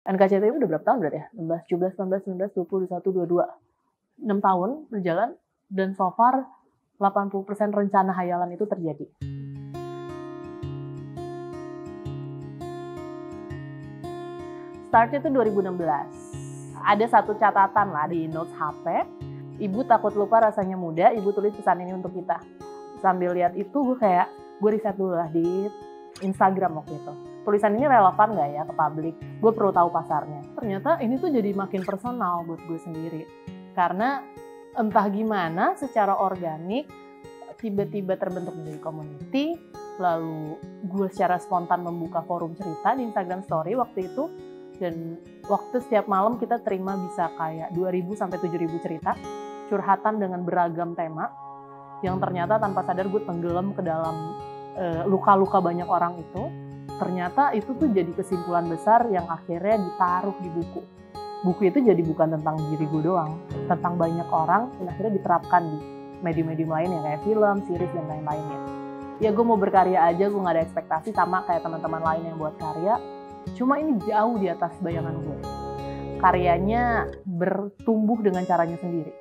NKCTHI udah berapa tahun berarti ya? 16, 17, 18, 19, 20, 21, 22. 6 tahun berjalan dan so far 80% rencana hayalan itu terjadi. Startnya itu 2016. Ada satu catatan lah di notes HP. Ibu takut lupa rasanya muda, ibu tulis pesan ini untuk kita. Sambil lihat itu gue riset dulu lah di Instagram waktu itu. Tulisan ini relevan nggak ya ke publik? Gue perlu tahu pasarnya. Ternyata ini tuh jadi makin personal buat gue sendiri. Karena entah gimana secara organik tiba-tiba terbentuk menjadi community. Lalu gue secara spontan membuka forum cerita di Instagram Story waktu itu. Dan waktu setiap malam kita terima bisa kayak 2.000 sampai 7.000 cerita. Curhatan dengan beragam tema. Yang ternyata tanpa sadar gue tenggelam ke dalam luka-luka banyak orang itu. Ternyata itu tuh jadi kesimpulan besar yang akhirnya ditaruh di buku. Buku itu jadi bukan tentang diri gue doang. Tentang banyak orang dan akhirnya diterapkan di medium-medium lainnya kayak film, series, dan lain-lainnya. Ya gue mau berkarya aja, gue gak ada ekspektasi sama kayak teman-teman lain yang buat karya. Cuma ini jauh di atas bayangan gue. Karyanya bertumbuh dengan caranya sendiri.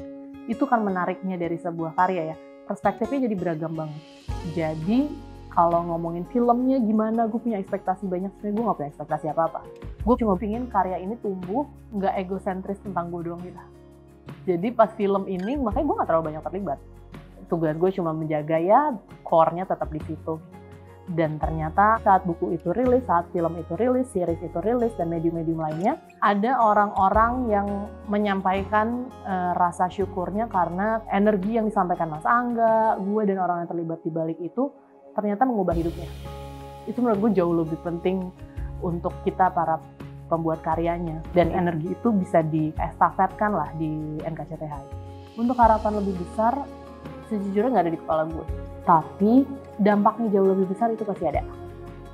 Itu kan menariknya dari sebuah karya ya. Perspektifnya jadi beragam banget. Jadi kalau ngomongin filmnya gimana, gue punya ekspektasi banyak. Sebenarnya gue gak punya ekspektasi apa-apa. Gue cuma pingin karya ini tumbuh, gak egosentris tentang gue doang gitu. Jadi pas film ini, makanya gue gak terlalu banyak terlibat. Tugas gue cuma menjaga ya, core-nya tetap di situ. Dan ternyata saat buku itu rilis, saat film itu rilis, series itu rilis, dan medium-medium lainnya, ada orang-orang yang menyampaikan rasa syukurnya karena energi yang disampaikan Mas Angga, gue dan orang yang terlibat di balik itu, ternyata mengubah hidupnya. Itu menurut gue jauh lebih penting untuk kita para pembuat karyanya. Dan energi itu bisa diestafetkan lah di NKCTHI. Untuk harapan lebih besar, sejujurnya nggak ada di kepala gue. Tapi dampaknya jauh lebih besar itu pasti ada.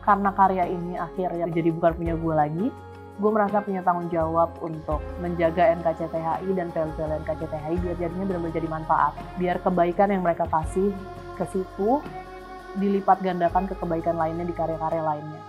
Karena karya ini akhirnya jadi bukan punya gue lagi, gue merasa punya tanggung jawab untuk menjaga NKCTHI dan value-value NKCTHI biar jadinya benar-benar jadi manfaat. Biar kebaikan yang mereka kasih ke situ dilipat gandakan ke kebaikan lainnya di karya-karya lainnya.